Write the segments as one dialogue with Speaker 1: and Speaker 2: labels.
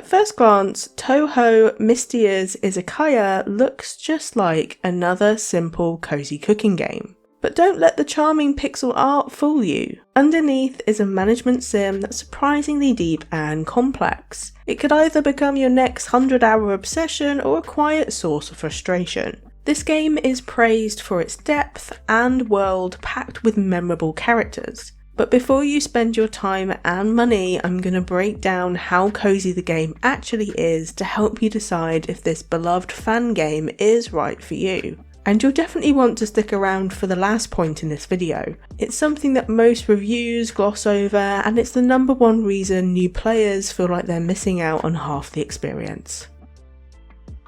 Speaker 1: At first glance, Touhou Mystia Izakaya looks just like another simple cozy cooking game. But don't let the charming pixel art fool you. Underneath is a management sim that's surprisingly deep and complex. It could either become your next 100-hour obsession or a quiet source of frustration. This game is praised for its depth and world packed with memorable characters. But before you spend your time and money, I'm going to break down how cozy the game actually is to help you decide if this beloved fan game is right for you. And you'll definitely want to stick around for the last point in this video. It's something that most reviews gloss over, and it's the #1 reason new players feel like they're missing out on half the experience.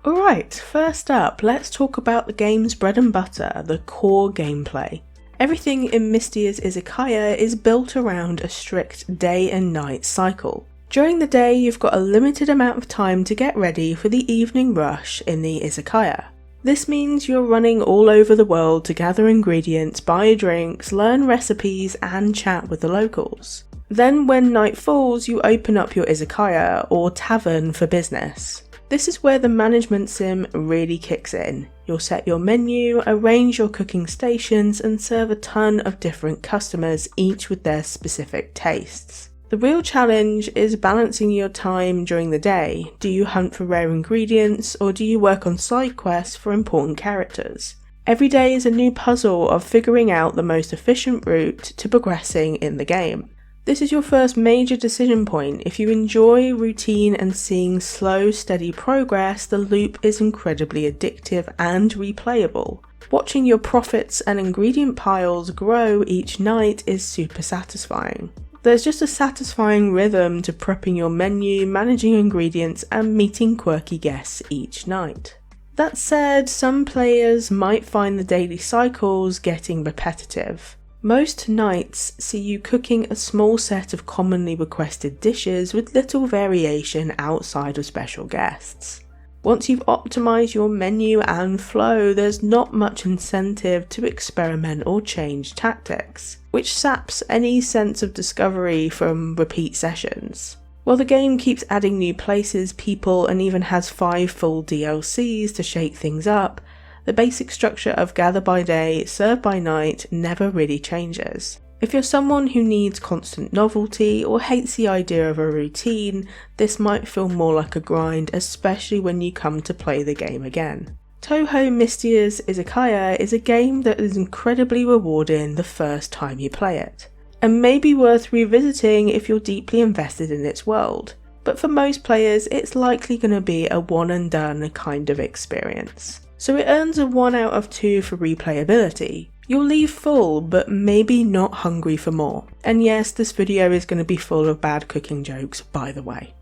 Speaker 1: Alright, first up, let's talk about the game's bread and butter, the core gameplay. Everything in Mystia Izakaya is built around a strict day and night cycle. During the day, you've got a limited amount of time to get ready for the evening rush in the izakaya. This means you're running all over the world to gather ingredients, buy drinks, learn recipes and chat with the locals. Then when night falls, you open up your izakaya or tavern for business. This is where the management sim really kicks in. You'll set your menu, arrange your cooking stations and serve a ton of different customers, each with their specific tastes. The real challenge is balancing your time during the day. Do you hunt for rare ingredients or do you work on side quests for important characters? Every day is a new puzzle of figuring out the most efficient route to progressing in the game. This is your first major decision point. If you enjoy routine and seeing slow, steady progress, the loop is incredibly addictive and replayable. Watching your profits and ingredient piles grow each night is super satisfying. There's just a satisfying rhythm to prepping your menu, managing ingredients, and meeting quirky guests each night. That said, some players might find the daily cycles getting repetitive. Most nights see you cooking a small set of commonly requested dishes with little variation outside of special guests. Once you've optimized your menu and flow, there's not much incentive to experiment or change tactics, which saps any sense of discovery from repeat sessions. While the game keeps adding new places, people, and even has 5 full DLCs to shake things up, the basic structure of gather by day, serve by night never really changes. If you're someone who needs constant novelty or hates the idea of a routine, this might feel more like a grind, especially when you come to play the game again. Touhou Mystia Izakaya is a game that is incredibly rewarding the first time you play it, and may be worth revisiting if you're deeply invested in its world. But for most players, it's likely going to be a one and done kind of experience. So it earns a 1 out of 2 for replayability. You'll leave full, but maybe not hungry for more. And yes, this video is going to be full of bad cooking jokes, by the way.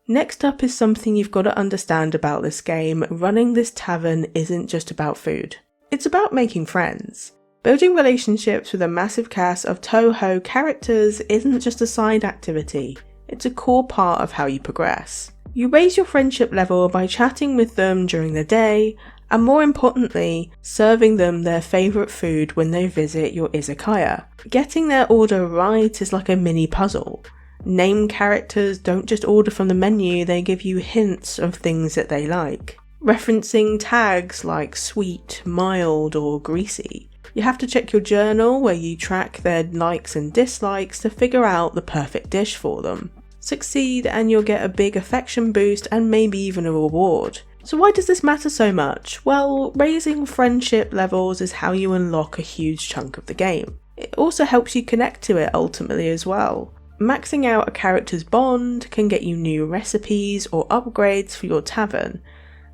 Speaker 1: Next up is something you've got to understand about this game. Running this tavern isn't just about food. It's about making friends. Building relationships with a massive cast of Touhou characters isn't just a side activity. It's a core part of how you progress. You raise your friendship level by chatting with them during the day, and more importantly, serving them their favourite food when they visit your izakaya. Getting their order right is like a mini puzzle. Named characters don't just order from the menu, they give you hints of things that they like, referencing tags like sweet, mild or greasy. You have to check your journal where you track their likes and dislikes to figure out the perfect dish for them. Succeed and you'll get a big affection boost and maybe even a reward. So why does this matter so much? Well, raising friendship levels is how you unlock a huge chunk of the game. It also helps you connect to it ultimately as well. Maxing out a character's bond can get you new recipes or upgrades for your tavern.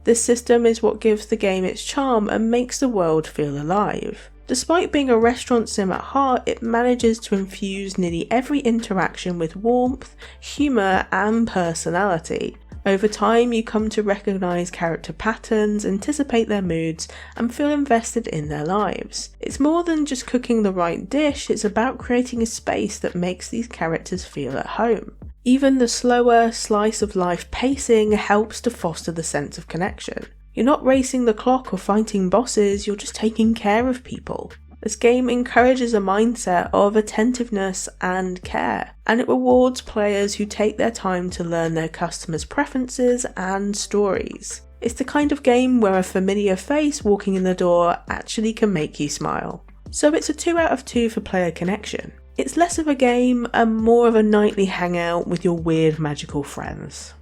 Speaker 1: This system is what gives the game its charm and makes the world feel alive. Despite being a restaurant sim at heart, it manages to infuse nearly every interaction with warmth, humour and personality. Over time, you come to recognise character patterns, anticipate their moods, and feel invested in their lives. It's more than just cooking the right dish, it's about creating a space that makes these characters feel at home. Even the slower, slice-of-life pacing helps to foster the sense of connection. You're not racing the clock or fighting bosses, you're just taking care of people. This game encourages a mindset of attentiveness and care, and it rewards players who take their time to learn their customers' preferences and stories. It's the kind of game where a familiar face walking in the door actually can make you smile. So it's a 2 out of 2 for player connection. It's less of a game and more of a nightly hangout with your weird magical friends.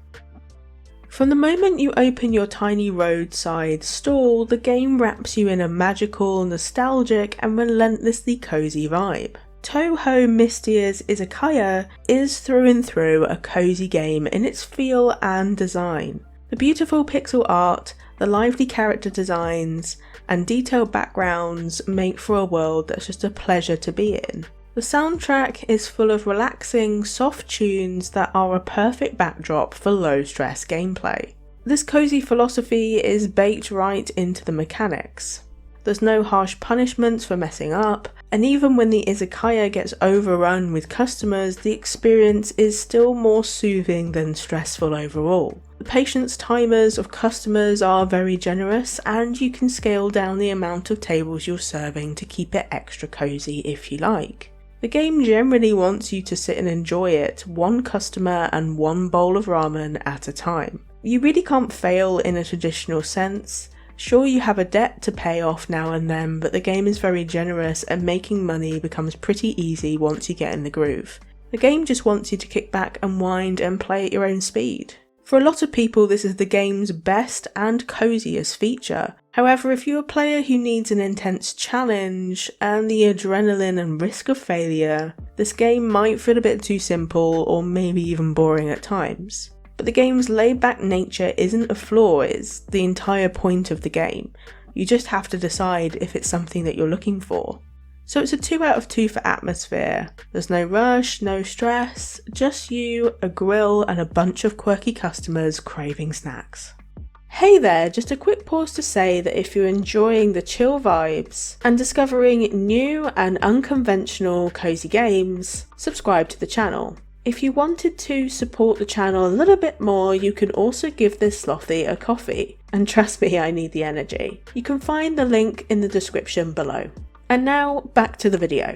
Speaker 1: From the moment you open your tiny roadside stall, the game wraps you in a magical, nostalgic and relentlessly cozy vibe. Touhou Mystia Izakaya is through and through a cozy game in its feel and design. The beautiful pixel art, the lively character designs, and detailed backgrounds make for a world that's just a pleasure to be in. The soundtrack is full of relaxing, soft tunes that are a perfect backdrop for low-stress gameplay. This cozy philosophy is baked right into the mechanics. There's no harsh punishments for messing up, and even when the izakaya gets overrun with customers, the experience is still more soothing than stressful overall. The patience timers of customers are very generous, and you can scale down the amount of tables you're serving to keep it extra cozy if you like. The game generally wants you to sit and enjoy it, one customer and one bowl of ramen at a time. You really can't fail in a traditional sense. Sure, you have a debt to pay off now and then, but the game is very generous and making money becomes pretty easy once you get in the groove. The game just wants you to kick back, unwind and play at your own speed. For a lot of people, this is the game's best and coziest feature. However, if you're a player who needs an intense challenge and the adrenaline and risk of failure, this game might feel a bit too simple or maybe even boring at times. But the game's laid-back nature isn't a flaw, it's the entire point of the game. You just have to decide if it's something that you're looking for. So it's a 2 out of 2 for atmosphere. There's no rush, no stress, just you, a grill and a bunch of quirky customers craving snacks. Hey there, just a quick pause to say that if you're enjoying the chill vibes and discovering new and unconventional cozy games, subscribe to the channel. If you wanted to support the channel a little bit more, you can also give this Slothee a coffee. And trust me, I need the energy. You can find the link in the description below. And now, back to the video.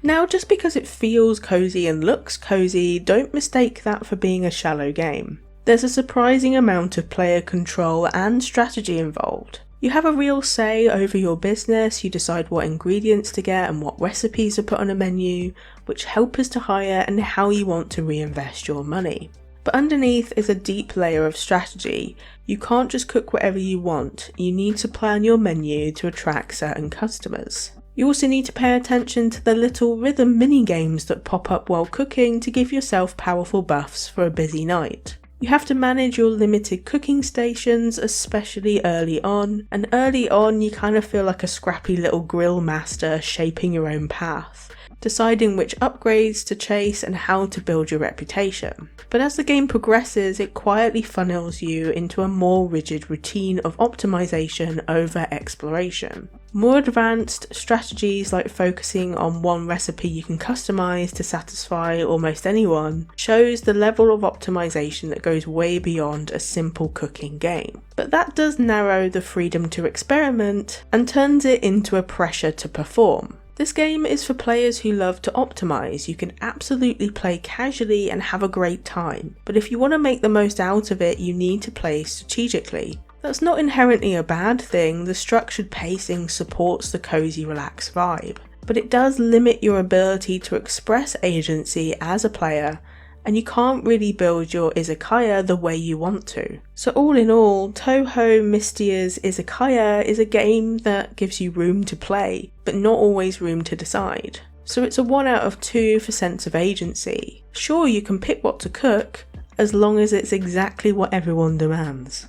Speaker 1: Now, just because it feels cozy and looks cozy, don't mistake that for being a shallow game. There's a surprising amount of player control and strategy involved. You have a real say over your business, you decide what ingredients to get and what recipes to put on a menu, which helpers to hire and how you want to reinvest your money. But underneath is a deep layer of strategy. You can't just cook whatever you want, you need to plan your menu to attract certain customers. You also need to pay attention to the little rhythm mini games that pop up while cooking to give yourself powerful buffs for a busy night. You have to manage your limited cooking stations, especially early on, and early on you kind of feel like a scrappy little grill master shaping your own path, deciding which upgrades to chase and how to build your reputation. But as the game progresses, it quietly funnels you into a more rigid routine of optimization over exploration. More advanced strategies like focusing on one recipe you can customize to satisfy almost anyone shows the level of optimization that goes way beyond a simple cooking game. But that does narrow the freedom to experiment and turns it into a pressure to perform. This game is for players who love to optimize. You can absolutely play casually and have a great time, but if you want to make the most out of it, you need to play strategically. That's not inherently a bad thing, the structured pacing supports the cozy, relaxed vibe, but it does limit your ability to express agency as a player, and you can't really build your izakaya the way you want to. So all in all, Touhou Mystia Izakaya is a game that gives you room to play, but not always room to decide. So it's a 1 out of 2 for sense of agency. Sure, you can pick what to cook, as long as it's exactly what everyone demands.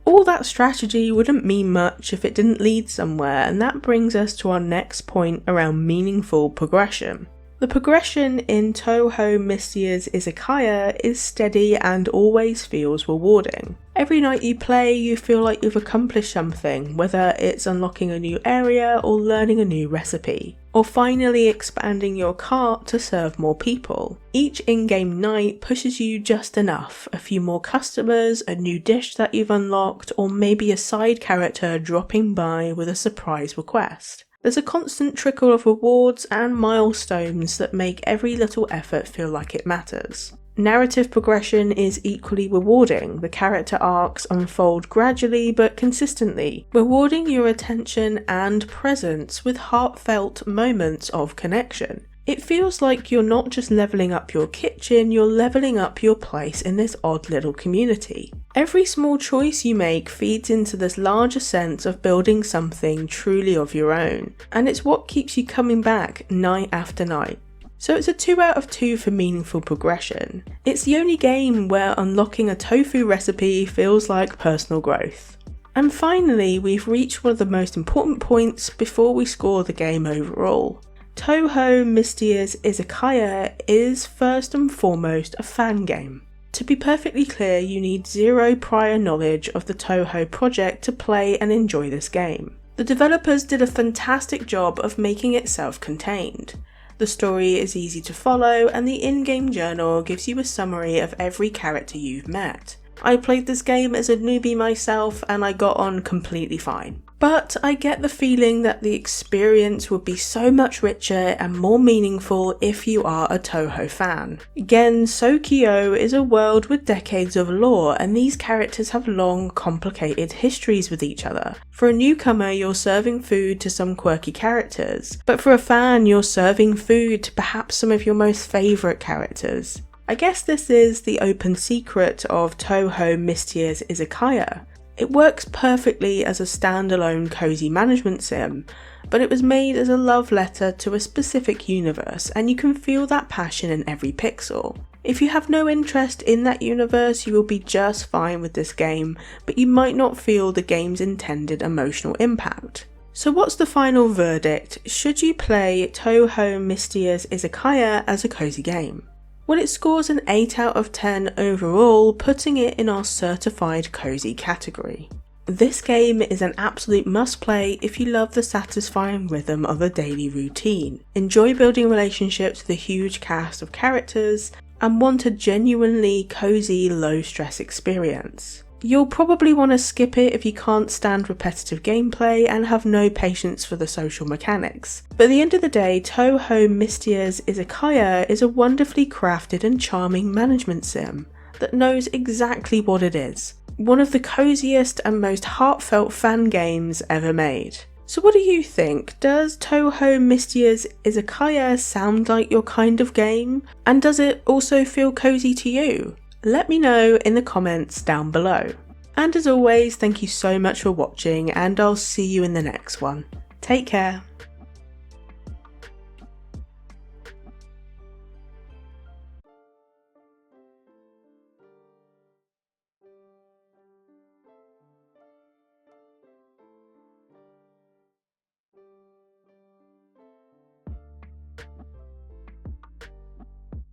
Speaker 1: All that strategy wouldn't mean much if it didn't lead somewhere, and that brings us to our next point around meaningful progression. The progression in Touhou Mystia Izakaya is steady and always feels rewarding. Every night you play, you feel like you've accomplished something, whether it's unlocking a new area or learning a new recipe, or finally expanding your cart to serve more people. Each in-game night pushes you just enough, a few more customers, a new dish that you've unlocked, or maybe a side character dropping by with a surprise request. There's a constant trickle of rewards and milestones that make every little effort feel like it matters. Narrative progression is equally rewarding. The character arcs unfold gradually but consistently, rewarding your attention and presence with heartfelt moments of connection. It feels like you're not just leveling up your kitchen, you're leveling up your place in this odd little community. Every small choice you make feeds into this larger sense of building something truly of your own, and it's what keeps you coming back night after night. So it's a 2 out of 2 for meaningful progression. It's the only game where unlocking a tofu recipe feels like personal growth. And finally, we've reached one of the most important points before we score the game overall. Touhou Mystia Izakaya is first and foremost a fan game. To be perfectly clear, you need zero prior knowledge of the Touhou project to play and enjoy this game. The developers did a fantastic job of making it self-contained. The story is easy to follow, and the in-game journal gives you a summary of every character you've met. I played this game as a newbie myself and I got on completely fine. But I get the feeling that the experience would be so much richer and more meaningful if you are a Touhou fan. Again, Sokyo is a world with decades of lore, and these characters have long, complicated histories with each other. For a newcomer, you're serving food to some quirky characters, but for a fan, you're serving food to perhaps some of your most favourite characters. I guess this is the open secret of Touhou Mystia Izakaya. It works perfectly as a standalone cozy management sim, but it was made as a love letter to a specific universe, and you can feel that passion in every pixel. If you have no interest in that universe, you will be just fine with this game, but you might not feel the game's intended emotional impact. So what's the final verdict? Should you play Touhou Mystia Izakaya as a cozy game? Well, it scores an 8 out of 10 overall, putting it in our certified cozy category. This game is an absolute must play if you love the satisfying rhythm of a daily routine, enjoy building relationships with a huge cast of characters, and want a genuinely cozy, low stress experience. You'll probably want to skip it if you can't stand repetitive gameplay and have no patience for the social mechanics. But at the end of the day, Touhou Mystia Izakaya is a wonderfully crafted and charming management sim that knows exactly what it is. One of the coziest and most heartfelt fan games ever made. So what do you think? Does Touhou Mystia Izakaya sound like your kind of game? And does it also feel cozy to you? Let me know in the comments down below. And as always, thank you so much for watching, and I'll see you in the next one. Take care.